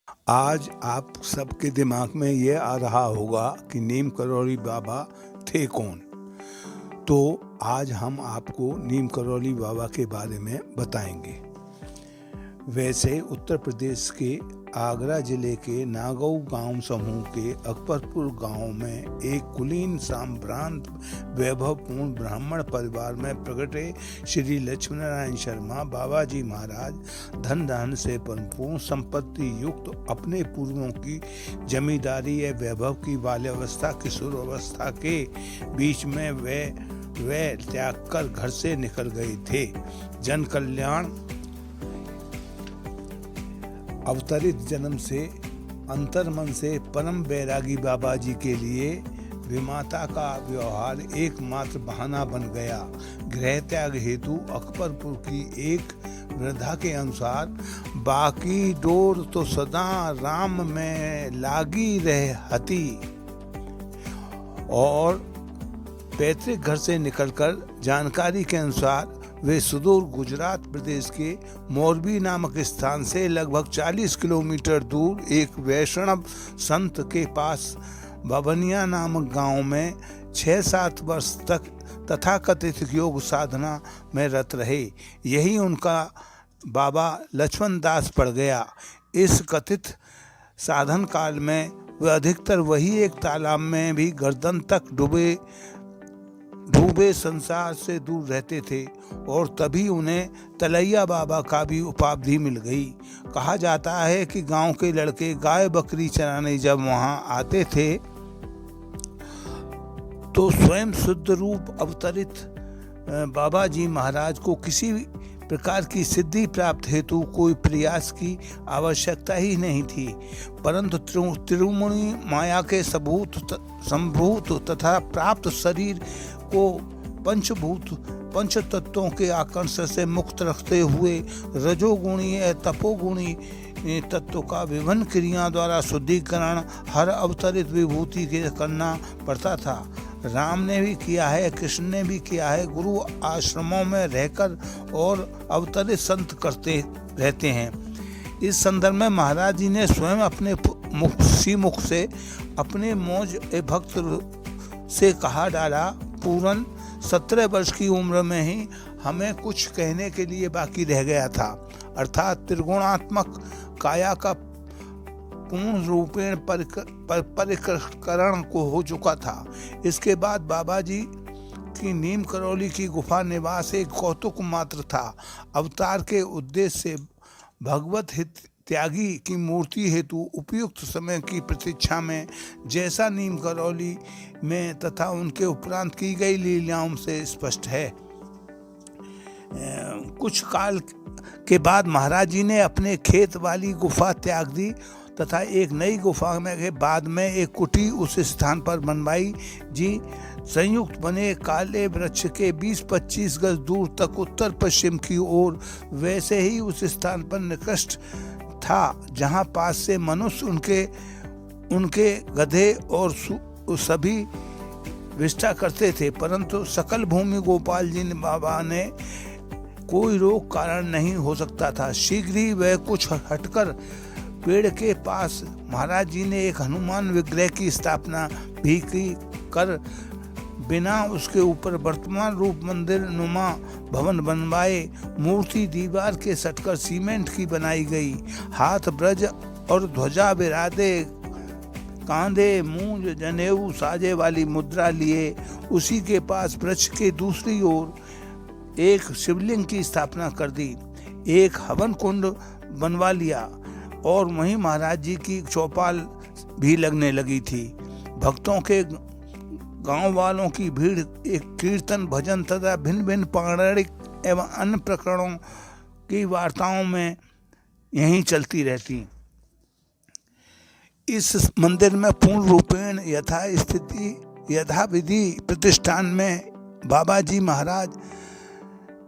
आज आप सबके दिमाग में ये आ रहा होगा कि नीम करौली बाबा थे कौन। तो आज हम आपको नीम करौली बाबा के बारे में बताएंगे। वैसे उत्तर प्रदेश के आगरा जिले के नागौर गांव समूह के अकबरपुर गांव में एक कुलीन संभ्रांत वैभवपूर्ण ब्राह्मण परिवार में प्रकटे श्री लक्ष्मी नारायण शर्मा बाबा जी महाराज धन धान से परिपूर्ण संपत्ति युक्त अपने पूर्वों की जमींदारी या वैभव की बाल्यावस्था किशोर अवस्था के बीच में वे त्याग कर घर से निकल गए थे। जन कल्याण अवतरित जन्म से अंतर्मन से परम बैरागी बाबा जी के लिए विमाता का व्यवहार एकमात्र बहाना बन गया। गृह त्याग हेतु अकबरपुर की एक वृद्धा के अनुसार बाकी डोर तो सदा राम में लागी रहती और पैतृक घर से निकलकर जानकारी के अनुसार वे सुदूर गुजरात प्रदेश के मोरबी नामक स्थान से लगभग 40 किलोमीटर दूर एक वैष्णव संत के पास बबनिया नामक गांव में 6-7 वर्ष तक तथाकथित योग साधना में रत रहे। यही उनका बाबा लक्ष्मण दास पड़ गया। इस कथित साधन काल में वे अधिकतर वही एक तालाब में भी गर्दन तक डूबे संसार से दूर रहते थे और तभी उन्हें तलैया बाबा का भी उपाधि मिल गई। कहा जाता है कि गांव के लड़के गाय बकरी चराने जब वहां आते थे तो स्वयं शुद्ध रूप अवतरित बाबा जी महाराज को किसी प्रकार की सिद्धि प्राप्त हेतु कोई प्रयास की आवश्यकता ही नहीं थी, परंतु त्रिमुनि माया के संभूत तथा प्राप्त शरीर को पंच तत्वों के आकर्षण से मुक्त रखते हुए रजोगुणी या तपोगुणी तत्व का विभिन्न क्रियाओं द्वारा शुद्धिकरण हर अवतरित विभूति के करना पड़ता था। राम ने भी किया है, कृष्ण ने भी किया है। गुरु आश्रमों में रहकर और अवतरित संत करते रहते हैं। इस संदर्भ में महाराज जी ने स्वयं अपने मुख से अपने मौज भक्त से कहा डाला, पूर्ण 17 वर्ष की उम्र में ही हमें कुछ कहने के लिए बाकी रह गया था, अर्थात त्रिगुणात्मक काया का पूर्ण रूपेण परिष्करण को हो चुका था। इसके बाद बाबा जी की नीम करौली की गुफा निवास एक कौतुक मात्र था। अवतार के उद्देश्य से भगवत हित त्यागी की मूर्ति हेतु उपयुक्त समय की प्रतीक्षा में जैसा नीम करौली में तथा उनके उपरांत की गई लीलाओं से स्पष्ट है। कुछ काल के बाद महाराज जी ने अपने खेत वाली गुफा त्याग दी तथा एक नई गुफा में के बाद में एक कुटी उस स्थान पर बनवाई। जी संयुक्त बने काले वृक्ष के 20-25 गज दूर तक उत्तर पश्चिम की ओर वैसे ही उस स्थान पर निकृष्ट था जहां पास से मनुष्य उनके गधे और सभी विष्ठा करते थे, परंतु सकल भूमि गोपाल जी बाबा ने कोई रोक कारण नहीं हो सकता था। शीघ्र ही वह कुछ हटकर पेड़ के पास महाराज जी ने एक हनुमान विग्रह की स्थापना भी की कर बिना उसके ऊपर वर्तमान रूप मंदिर नुमा भवन बनवाए। मूर्ति दीवार के सटकर सीमेंट की बनाई गई। हाथ ब्रज और ध्वजा बिरादे, कांधे मूंज जनेऊ साजे वाली मुद्रा लिए उसी के पास वृक्ष के दूसरी ओर एक शिवलिंग की स्थापना कर दी। एक हवन कुंड बनवा लिया और वहीं महाराज जी की चौपाल भी लगने लगी थी। भक्तों के गांव वालों की भीड़ एक कीर्तन भजन तथा भिन्न भिन्न पौराणिक एवं अन्य प्रकरणों की वार्ताओं में यहीं चलती रहती। इस मंदिर में पूर्ण रूपेण यथाविधि प्रतिष्ठान में बाबा जी महाराज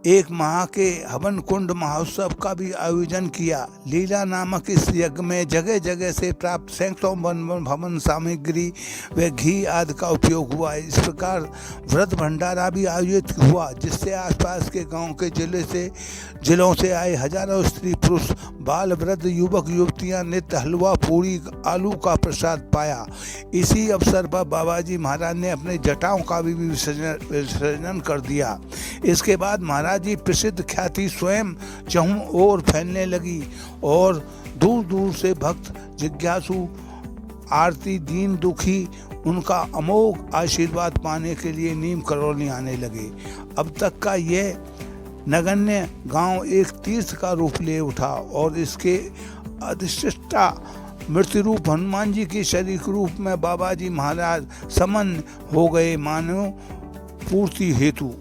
एक माह के हवन कुंड महोत्सव का भी आयोजन किया। लीला नामक इस यज्ञ में जगह जगह से प्राप्त सैकड़ों भवन सामग्री व घी आदि का उपयोग हुआ। इस प्रकार व्रत भंडारा भी आयोजित हुआ, जिससे आसपास के गांव के जिलों से आए हजारों स्त्री पुरुष, बाल वृद्ध, युवक युवतियां नित्य हलवा पूरी आलू का प्रसाद पाया। इसी अवसर पर बाबाजी महाराज ने अपने जटाओं का भी विसर्जन कर दिया। इसके बाद महाराज जी प्रसिद्ध ख्याति स्वयं चहुं ओर फैलने लगी और दूर दूर से भक्त, जिज्ञासु, आरती, दीन दुखी उनका अमोघ आशीर्वाद पाने के लिए नीम करौली आने लगे। अब तक का यह नगण्य गांव एक तीर्थ का रूप ले उठा और इसके अधिष्ठा मृत्यु रूप हनुमान जी के शरीर रूप में बाबाजी महाराज समन हो गए, मानव पूर्ति हेतु।